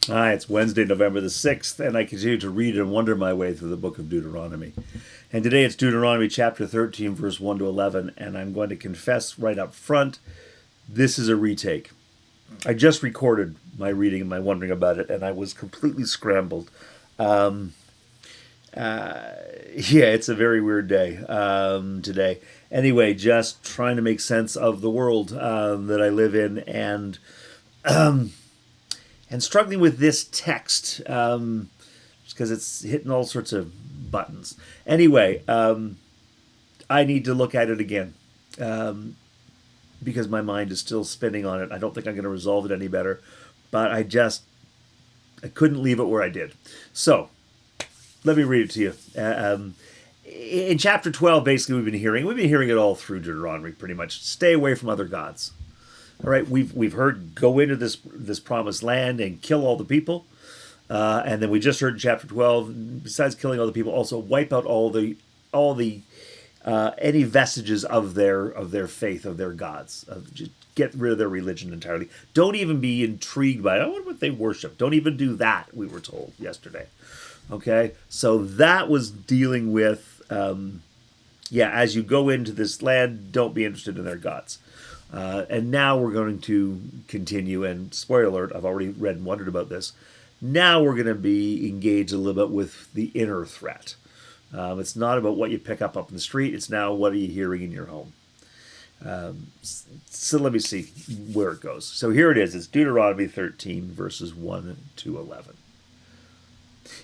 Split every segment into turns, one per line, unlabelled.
Hi, it's Wednesday, November the 6th, and I continue to read and wonder my way through the Book of Deuteronomy. And today it's Deuteronomy chapter 13, verse 1 to 11, and I'm going to confess right up front, this is a retake. I just recorded my reading and my wondering about it, and I was completely scrambled. Yeah, it's a very weird day today. Anyway, just trying to make sense of the world that I live in, and struggling with this text because it's hitting all sorts of buttons. Anyway, I need to look at it again because my mind is still spinning on it. I don't think I'm going to resolve it any better, but I couldn't leave it where I did. So let me read it to you. In chapter 12, basically, we've been hearing it all through Deuteronomy, pretty much. Stay away from other gods. All right, we've heard go into this promised land and kill all the people, and then we just heard in chapter 12, besides killing all the people, also wipe out all the any vestiges of their faith, of their gods. Just get rid of their religion entirely. Don't even be intrigued by, I wonder what they worship. Don't even do that. We were told yesterday. Okay, so that was dealing with as you go into this land, don't be interested in their gods. And now we're going to continue, and spoiler alert, I've already read and wondered about this. Now we're going to be engaged a little bit with the inner threat. It's not about what you pick up in the street. It's now what are you hearing in your home. So let me see where it goes. So here it is. It's Deuteronomy 13, verses 1 to 11.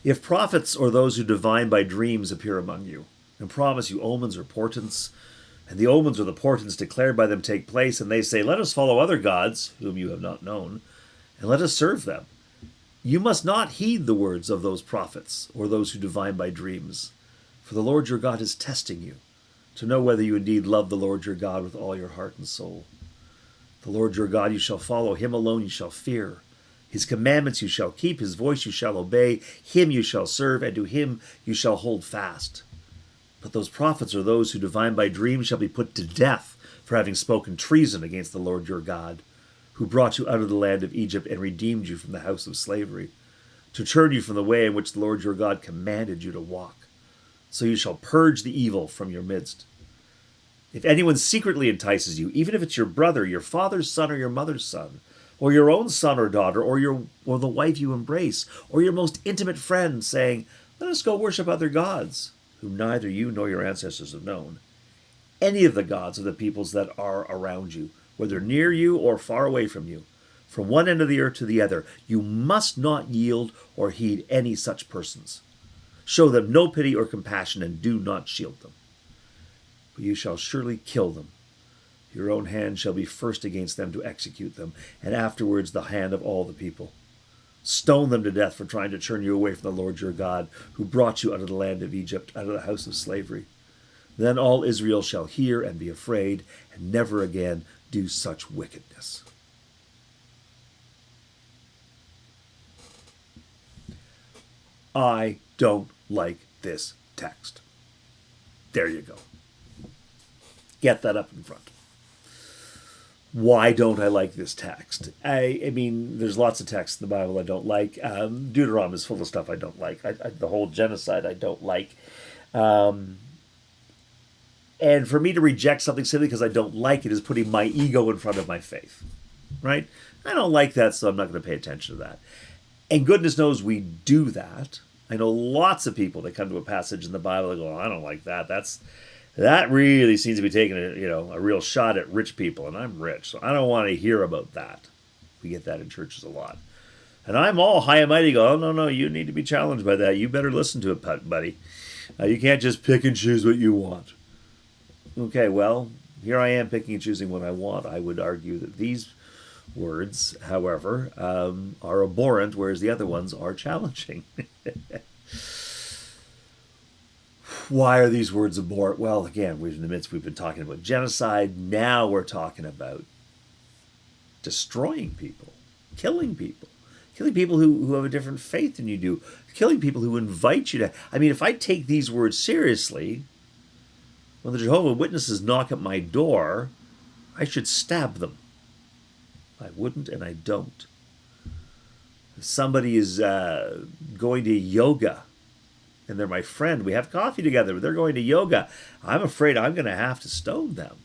If prophets or those who divine by dreams appear among you and promise you omens or portents, and the omens or the portents declared by them take place, and they say, let us follow other gods, whom you have not known, and let us serve them. You must not heed the words of those prophets, or those who divine by dreams. For the Lord your God is testing you, to know whether you indeed love the Lord your God with all your heart and soul. The Lord your God you shall follow, him alone you shall fear. His commandments you shall keep, his voice you shall obey, him you shall serve, and to him you shall hold fast. But those prophets or those who divine by dreams shall be put to death for having spoken treason against the Lord your God, who brought you out of the land of Egypt and redeemed you from the house of slavery, to turn you from the way in which the Lord your God commanded you to walk. So you shall purge the evil from your midst. If anyone secretly entices you, even if it's your brother, your father's son, or your mother's son, or your own son or daughter, or the wife you embrace, or your most intimate friend, saying, let us go worship other gods, whom neither you nor your ancestors have known, any of the gods of the peoples that are around you, whether near you or far away from you, from one end of the earth to the other, you must not yield or heed any such persons. Show them no pity or compassion, and do not shield them. But you shall surely kill them. Your own hand shall be first against them to execute them, and afterwards the hand of all the people. Stone them to death for trying to turn you away from the Lord your God, who brought you out of the land of Egypt, out of the house of slavery. Then all Israel shall hear and be afraid, and never again do such wickedness. I don't like this text. There you go. Get that up in front. Why don't I like this text? I mean, there's lots of texts in the Bible I don't like. Deuteronomy is full of stuff I don't like. The whole genocide I don't like. And for me to reject something simply because I don't like it is putting my ego in front of my faith. Right? I don't like that, so I'm not going to pay attention to that. And goodness knows we do that. I know lots of people that come to a passage in the Bible and go, oh, I don't like that. That really seems to be taking a real shot at rich people, and I'm rich, so I don't want to hear about that. We get that in churches a lot. And I'm all high and mighty, go, oh, no, you need to be challenged by that. You better listen to it, buddy. You can't just pick and choose what you want. Okay, well, here I am picking and choosing what I want. I would argue that these words, however, are abhorrent, whereas the other ones are challenging. Why are these words abhorrent? Well, again, we've been talking about genocide. Now we're talking about destroying people, killing people who have a different faith than you do, killing people who invite you to. I mean, if I take these words seriously, when the Jehovah's Witnesses knock at my door, I should stab them. I wouldn't, and I don't. If somebody is going to yoga and they're my friend, we have coffee together, but they're going to yoga, I'm afraid I'm going to have to stone them.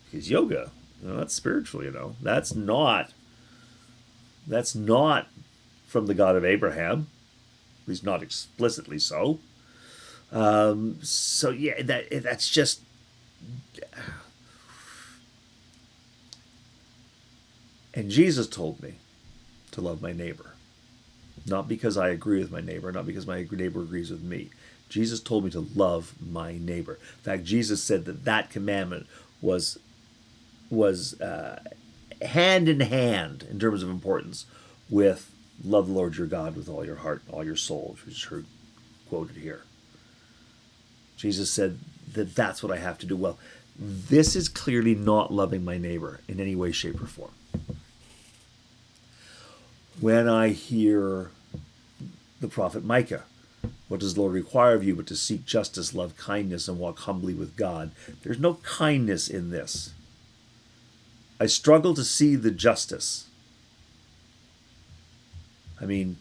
Because yoga, that's spiritual, That's not from the God of Abraham, at least not explicitly so. So yeah, that's just. And Jesus told me to love my neighbor, not because I agree with my neighbor, not because my neighbor agrees with me. Jesus told me to love my neighbor. In fact, Jesus said that commandment was hand in hand in terms of importance with love the Lord your God with all your heart, all your soul, which is heard quoted here. Jesus said that's what I have to do. Well, this is clearly not loving my neighbor in any way, shape, or form. When I hear the prophet Micah, what does the Lord require of you but to seek justice, love kindness, and walk humbly with God? There's no kindness in this. I struggle to see the justice. I mean,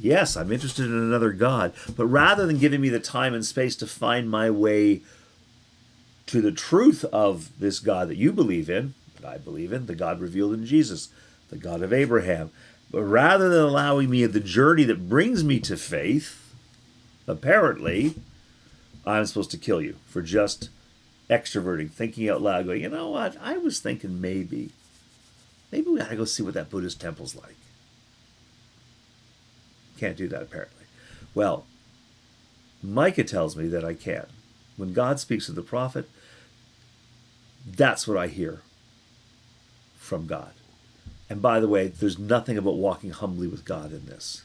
yes, I'm interested in another God, but rather than giving me the time and space to find my way to the truth of this God that you believe in, that I believe in, the God revealed in Jesus, the God of Abraham, but rather than allowing me the journey that brings me to faith, apparently, I'm supposed to kill you for just extroverting, thinking out loud, going, you know what, I was thinking maybe we ought to go see what that Buddhist temple's like. Can't do that, apparently. Well, Micah tells me that I can. When God speaks to the prophet, that's what I hear from God. And by the way, there's nothing about walking humbly with God in this.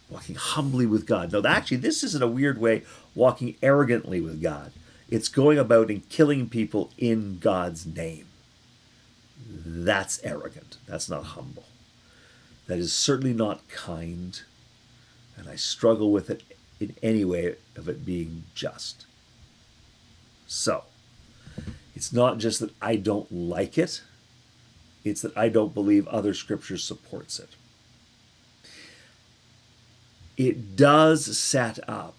Walking humbly with God. No, actually, this is in a weird way walking arrogantly with God. It's going about and killing people in God's name. That's arrogant. That's not humble. That is certainly not kind. And I struggle with it in any way of it being just. So, it's not just that I don't like it. It's that I don't believe other scripture supports it. It does set up,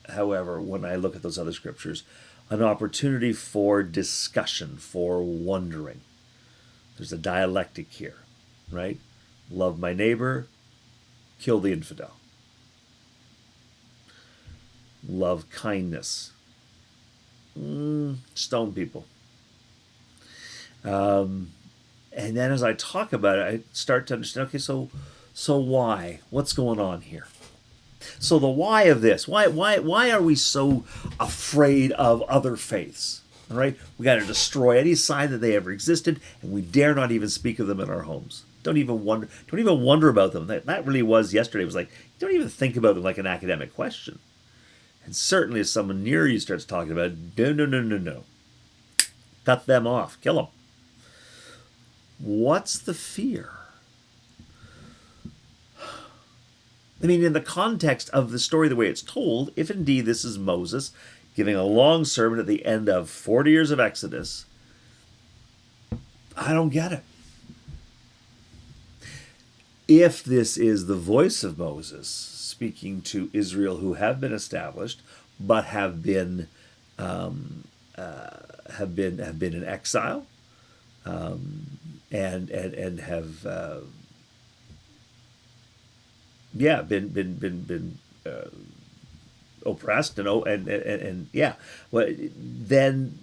however, when I look at those other scriptures, an opportunity for discussion, for wondering. There's a dialectic here, right? Love my neighbor, kill the infidel. Love kindness, stone people. And then as I talk about it, I start to understand, okay, so why? What's going on here? So the why of this, why are we so afraid of other faiths? All right? We got to destroy any sign that they ever existed, and we dare not even speak of them in our homes. Don't even wonder about them. That really was yesterday. It was like, don't even think about them like an academic question. And certainly if someone near you starts talking about it, no. Cut them off. Kill them. What's the fear? I mean, in the context of the story, the way it's told, if indeed this is Moses giving a long sermon at the end of 40 years of Exodus, I don't get it. If this is the voice of Moses speaking to Israel who have been established, but have been in exile, and have been oppressed and yeah, well, then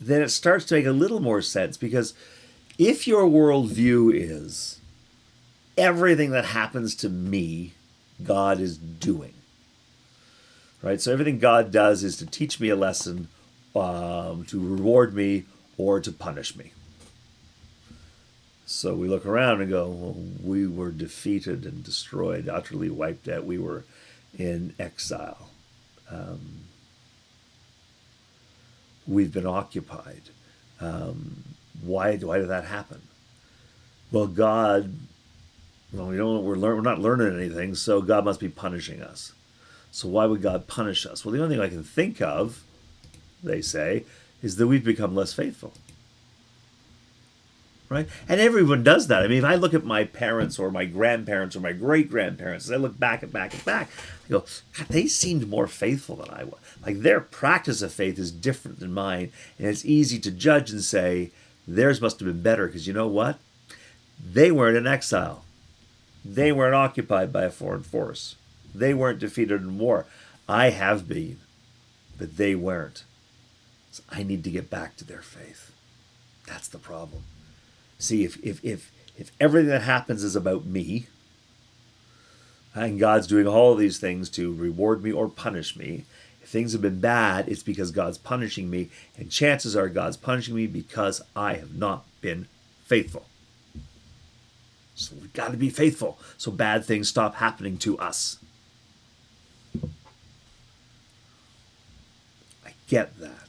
it starts to make a little more sense, because if your worldview is everything that happens to me, God is doing, right? So everything God does is to teach me a lesson, to reward me, or to punish me. So we look around and go, well, we were defeated and destroyed, utterly wiped out. We were in exile. We've been occupied. Why did that happen? Well, we're not learning anything, so God must be punishing us. So why would God punish us? Well, the only thing I can think of, they say, is that we've become less faithful. right? And everyone does that. I mean, if I look at my parents or my grandparents or my great-grandparents, as I look back, I go, God, they seemed more faithful than I was. Like, their practice of faith is different than mine, and it's easy to judge and say, theirs must have been better, because you know what? They weren't in exile. They weren't occupied by a foreign force. They weren't defeated in war. I have been, but they weren't. So I need to get back to their faith. That's the problem. See, if everything that happens is about me, and God's doing all of these things to reward me or punish me, if things have been bad, it's because God's punishing me, and chances are God's punishing me because I have not been faithful. So we've got to be faithful so bad things stop happening to us. I get that.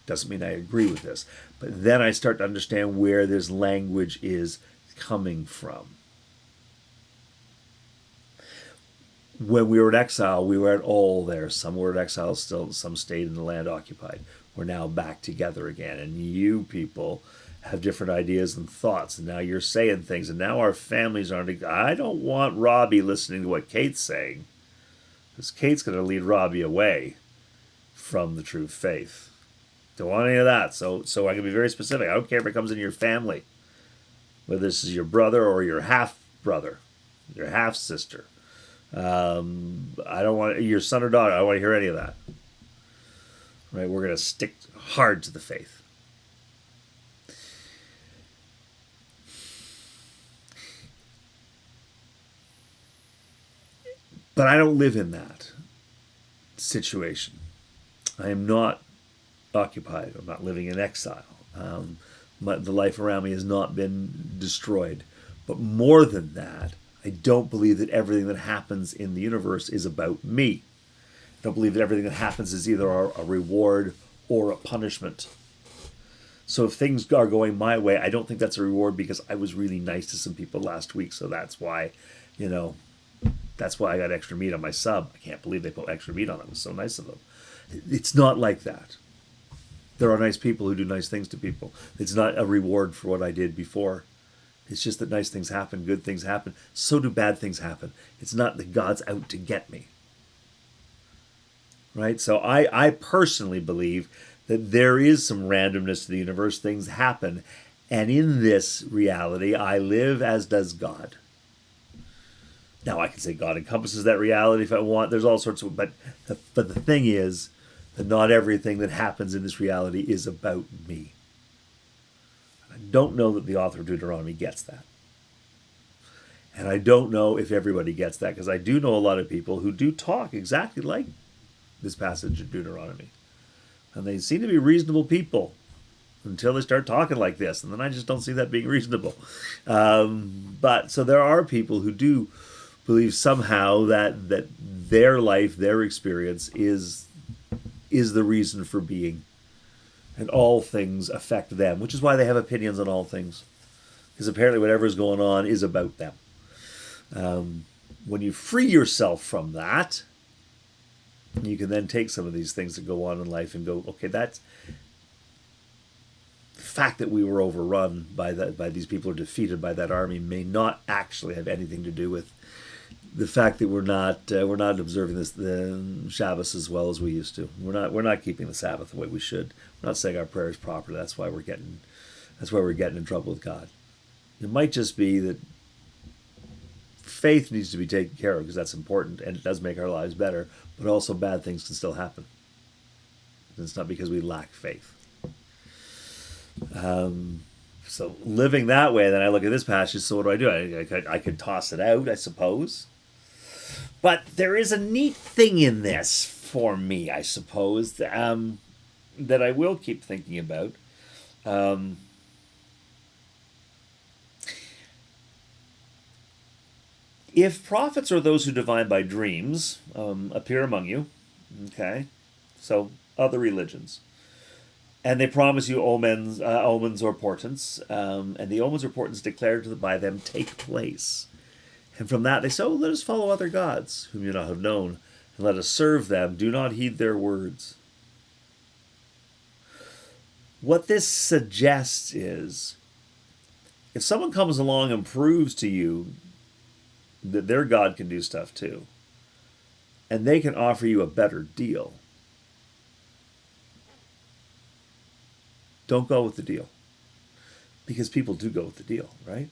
Doesn't mean I agree with this. But then I start to understand where this language is coming from. When we were in exile, we weren't all there. Some were in exile still, some stayed in the land occupied. We're now back together again. And you people have different ideas and thoughts. And now you're saying things. And now our families aren't... I don't want Robbie listening to what Kate's saying, because Kate's going to lead Robbie away from the true faith. Don't want any of that. So I can be very specific. I don't care if it comes in your family, whether this is your brother or your half-brother, your half-sister. I don't want your son or daughter. I don't want to hear any of that. Right? We're going to stick hard to the faith. But I don't live in that situation. I am not occupied. I'm not living in exile. The life around me has not been destroyed. But more than that, I don't believe that everything that happens in the universe is about me. I don't believe that everything that happens is either a reward or a punishment. So if things are going my way, I don't think that's a reward because I was really nice to some people last week. So that's why, that's why I got extra meat on my sub. I can't believe they put extra meat on it. It was so nice of them. It's not like that. There are nice people who do nice things to people. It's not a reward for what I did before. It's just that nice things happen, good things happen. So do bad things happen. It's not that God's out to get me. Right? So I personally believe that there is some randomness to the universe. Things happen. And in this reality, I live as does God. Now, I can say God encompasses that reality if I want. There's all sorts of... But the thing is that not everything that happens in this reality is about me. I don't know that the author of Deuteronomy gets that. And I don't know if everybody gets that, because I do know a lot of people who do talk exactly like this passage of Deuteronomy. And they seem to be reasonable people until they start talking like this. And then I just don't see that being reasonable. But so there are people who do believe somehow that their life, their experience is the reason for being. And all things affect them, which is why they have opinions on all things. Because apparently whatever is going on is about them. When you free yourself from that, you can then take some of these things that go on in life and go, okay, that's the fact that we were overrun by these people or defeated by that army may not actually have anything to do with the fact that we're not observing the Shabbos as well as we used to. We're not keeping the Sabbath the way we should. We're not saying our prayers properly. That's why we're getting in trouble with God. It might just be that faith needs to be taken care of because that's important and it does make our lives better. But also bad things can still happen. And it's not because we lack faith. So living that way, then I look at this passage. So what do? I could toss it out, I suppose. But there is a neat thing in this for me, I suppose, that I will keep thinking about. If prophets or those who divine by dreams appear among you, okay, so other religions, and they promise you omens or portents, and the omens or portents declared by them take place. And from that they say, let us follow other gods, whom you not have known, and let us serve them. Do not heed their words. What this suggests is If someone comes along and proves to you that their God can do stuff too, and they can offer you a better deal, don't go with the deal. Because people do go with the deal, right?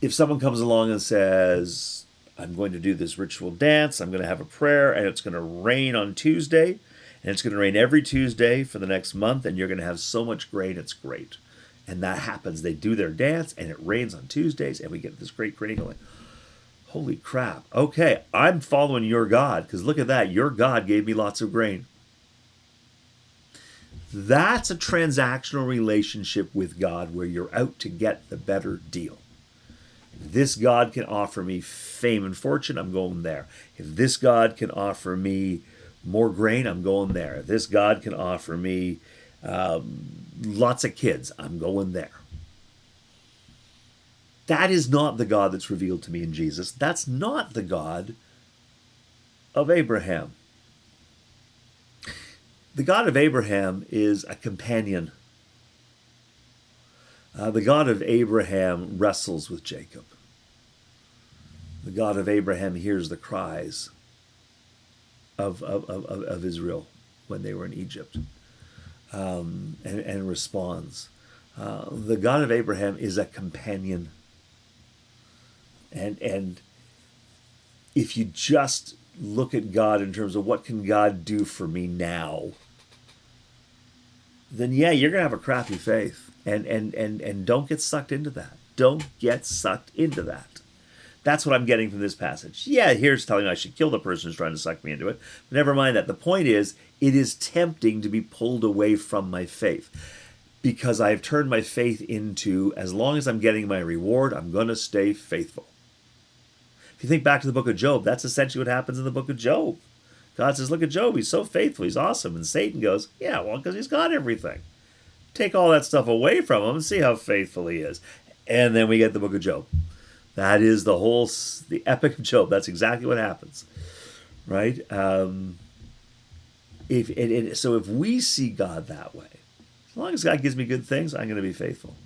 If someone comes along and says, I'm going to do this ritual dance, I'm going to have a prayer, and it's going to rain on Tuesday, and it's going to rain every Tuesday for the next month, and you're going to have so much grain, it's great. And that happens. They do their dance, and it rains on Tuesdays, and we get this great grain going. Holy crap. Okay, I'm following your God, because look at that. Your God gave me lots of grain. That's a transactional relationship with God where you're out to get the better deal. If this God can offer me fame and fortune, I'm going there. If this God can offer me more grain, I'm going there. If this God can offer me lots of kids, I'm going there. That is not the God that's revealed to me in Jesus. That's not the God of Abraham. The God of Abraham is a companion. The God of Abraham wrestles with Jacob. The God of Abraham hears the cries of Israel when they were in Egypt and responds. The God of Abraham is a companion. And if you just look at God in terms of what can God do for me now, then yeah, you're gonna have a crappy faith. And don't get sucked into that. Don't get sucked into that. That's what I'm getting from this passage. Yeah, here's telling me I should kill the person who's trying to suck me into it. But never mind that. The point is, it is tempting to be pulled away from my faith. Because I've turned my faith into, as long as I'm getting my reward, I'm going to stay faithful. If you think back to the book of Job, that's essentially what happens in the book of Job. God says, look at Job, he's so faithful, he's awesome. And Satan goes, yeah, well, because he's got everything. Take all that stuff away from him and see how faithful he is. And then we get the book of Job. That is the epic of Job. That's exactly what happens, right? So if we see God that way, as long as God gives me good things, I'm going to be faithful.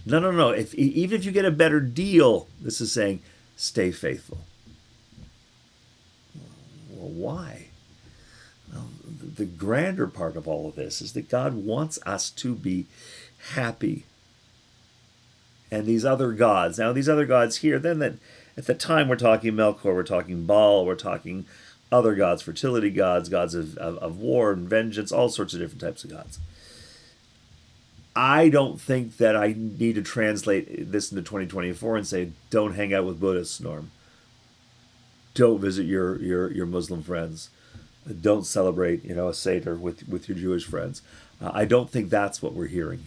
No. Even if you get a better deal, this is saying, stay faithful. Well, why? Well, the grander part of all of this is that God wants us to be happy. And these other gods, now these other gods here, then that at the time we're talking Melkor, we're talking Baal, we're talking other gods, fertility gods, gods of war and vengeance, all sorts of different types of gods. I don't think that I need to translate this into 2024 and say, don't hang out with Buddhists, Norm. Don't visit your Muslim friends. Don't celebrate, a Seder with your Jewish friends. I don't think that's what we're hearing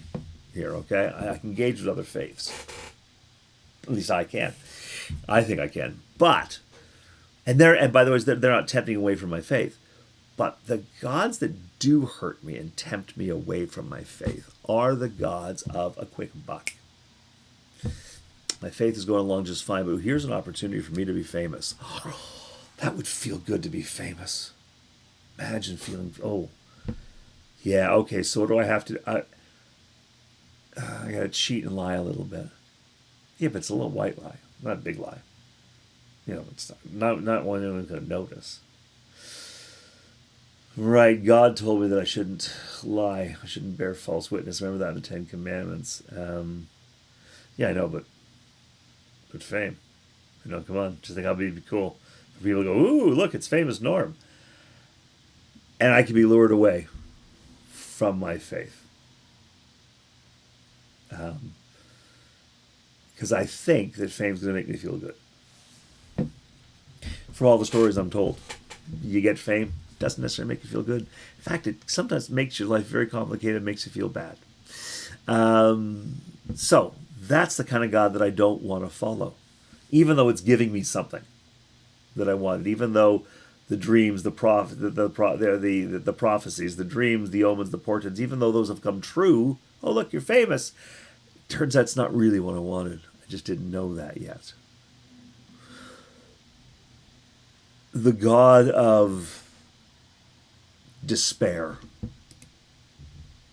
here, okay? I can engage with other faiths. At least I can. I think I can. But, and by the way, they're not tempting away from my faith. But the gods that do hurt me and tempt me away from my faith are the gods of a quick buck. My faith is going along just fine, but here's an opportunity for me to be famous. That would feel good to be famous. Imagine feeling, yeah, okay, so what do I have to do? I got to cheat and lie a little bit. Yeah, but it's a little white lie, not a big lie. It's not one anyone's going to notice. Right, God told me that I shouldn't lie. I shouldn't bear false witness. Remember that in the Ten Commandments. Yeah, I know, but fame. Come on. Just think how it'd be cool. For people to go, ooh, look, it's famous Norm. And I can be lured away from my faith. Because I think that fame's going to make me feel good. From all the stories I'm told, you get fame, doesn't necessarily make you feel good. In fact, it sometimes makes your life very complicated, makes you feel bad. So that's the kind of God that I don't want to follow, even though it's giving me something that I wanted, even though the dreams, the prophecies, the dreams, the omens, the portents, even though those have come true. Oh, look, you're famous. Turns out it's not really what I wanted. I just didn't know that yet. The God of despair.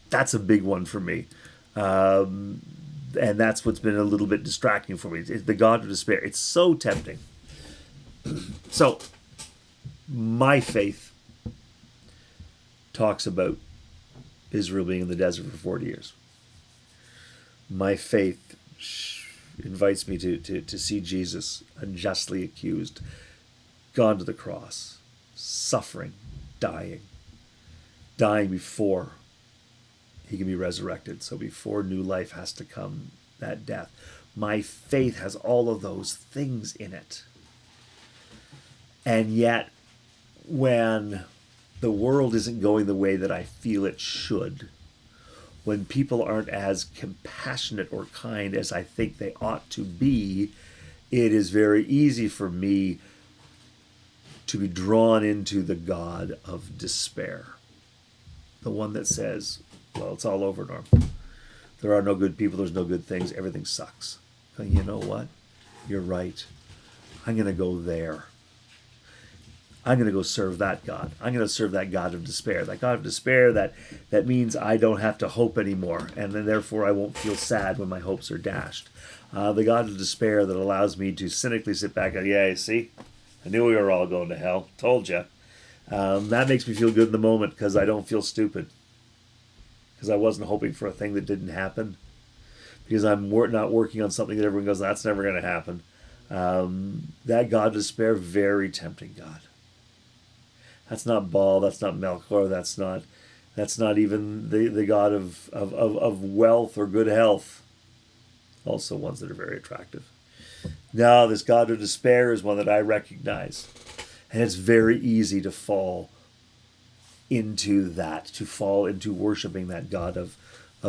That's a big one for me. And that's what's been a little bit distracting for me. It's the God of despair. It's so tempting. So, my faith talks about Israel being in the desert for 40 years. My faith invites me to see Jesus unjustly accused, gone to the cross, suffering, dying before he can be resurrected. So before new life has to come, that death. My faith has all of those things in it. And yet, when the world isn't going the way that I feel it should, when people aren't as compassionate or kind as I think they ought to be, it is very easy for me to be drawn into the God of despair. The one that says, well, it's all over, Norm. There are no good people, there's no good things, everything sucks. But you know what? You're right. I'm going to go there. I'm going to go serve that God. I'm going to serve that God of despair. That God of despair that means I don't have to hope anymore, and then therefore I won't feel sad when my hopes are dashed. The God of despair that allows me to cynically sit back and, yeah, you see, I knew we were all going to hell. Told you. That makes me feel good in the moment because I don't feel stupid. Because I wasn't hoping for a thing that didn't happen. Because I'm not working on something that everyone goes, that's never going to happen. That God of despair, very tempting God. That's not Baal, that's not Melchior, that's not even the God of wealth or good health. Also ones that are very attractive. No, this God of despair is one that I recognize. And it's very easy to fall into that, to fall into worshiping that God of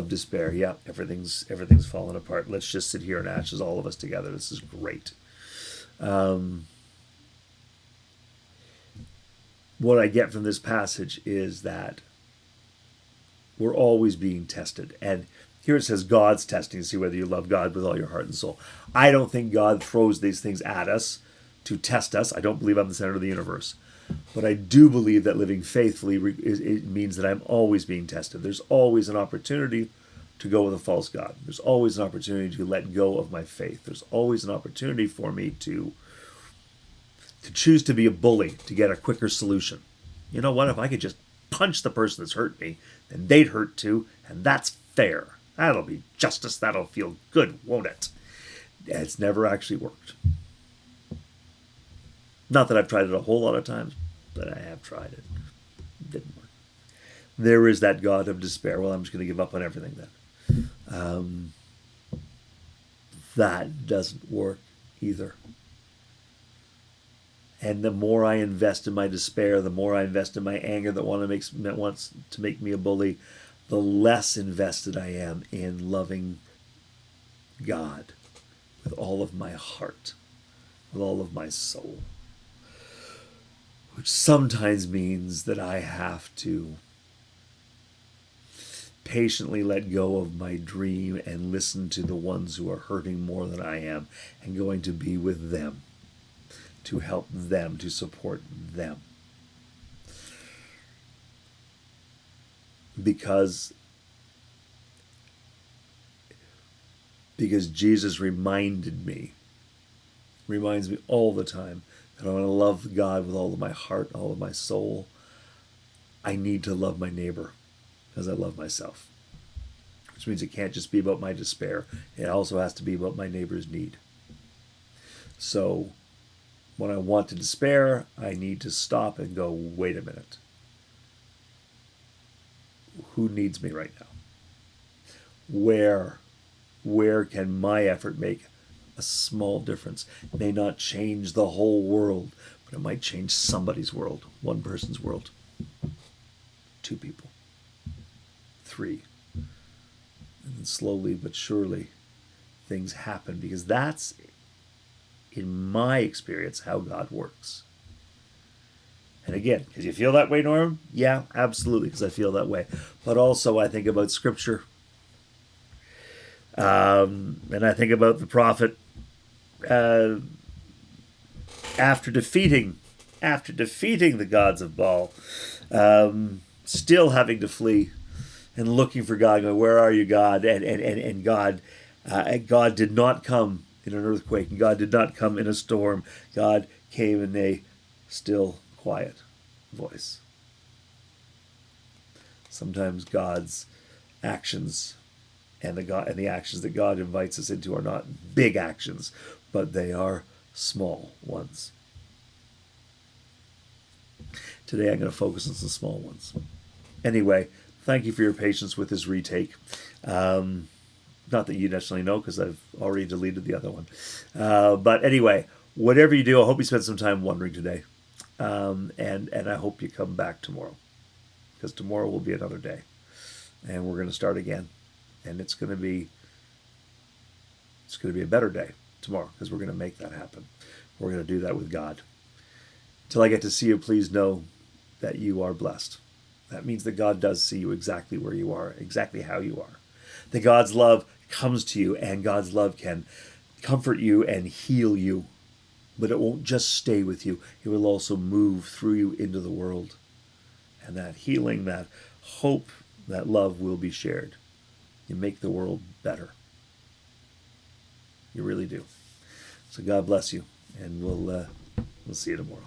despair. Yeah, everything's fallen apart. Let's just sit here in ashes, all of us together. This is great. What I get from this passage is that we're always being tested. And here it says God's testing to see whether you love God with all your heart and soul. I don't think God throws these things at us to test us. I don't believe I'm the center of the universe. But I do believe that living faithfully it means that I'm always being tested. There's always an opportunity to go with a false God. There's always an opportunity to let go of my faith. There's always an opportunity for me to choose to be a bully to get a quicker solution. You know what? If I could just punch the person that's hurt me, then they'd hurt too, and that's fair. That'll be justice. That'll feel good, won't it? It's never actually worked. Not that I've tried it a whole lot of times, but I have tried it. It didn't work. There is that God of despair. Well, I'm just going to give up on everything then. That doesn't work either. And the more I invest in my despair, the more I invest in my anger that wants to make me a bully, the less invested I am in loving God with all of my heart, with all of my soul. Which sometimes means that I have to patiently let go of my dream and listen to the ones who are hurting more than I am and going to be with them, to help them, to support them. Because Jesus reminds me all the time that I want to love God with all of my heart, all of my soul. I need to love my neighbor as I love myself. Which means it can't just be about my despair. It also has to be about my neighbor's need. So when I want to despair, I need to stop and go, wait a minute. Who needs me right now? Where can my effort make a small difference? It may not change the whole world, but it might change somebody's world, one person's world, 2 people, 3. And then slowly but surely things happen, because that's, in my experience, how God works. And again, because you feel that way, Norm? Yeah, absolutely, because I feel that way. But also I think about Scripture. And I think about the prophet after defeating the gods of Baal, still having to flee and looking for God, going, "Where are you, God?" And God did not come in an earthquake, and God did not come in a storm. God came in a still, quiet voice. Sometimes God's actions and the actions that God invites us into are not big actions, but they are small ones. Today I'm going to focus on some small ones. Anyway, thank you for your patience with this retake. Not that you necessarily know, because I've already deleted the other one. But anyway, whatever you do, I hope you spend some time wondering today. And I hope you come back tomorrow, because tomorrow will be another day. And we're going to start again. And it's going to be a better day tomorrow, because we're going to make that happen. We're going to do that with God. Till I get to see you, please know that you are blessed. That means that God does see you exactly where you are, exactly how you are. That God's love comes to you, and God's love can comfort you and heal you. But it won't just stay with you. It will also move through you into the world. And that healing, that hope, that love will be shared. You make the world better. You really do. So God bless you, and we'll see you tomorrow.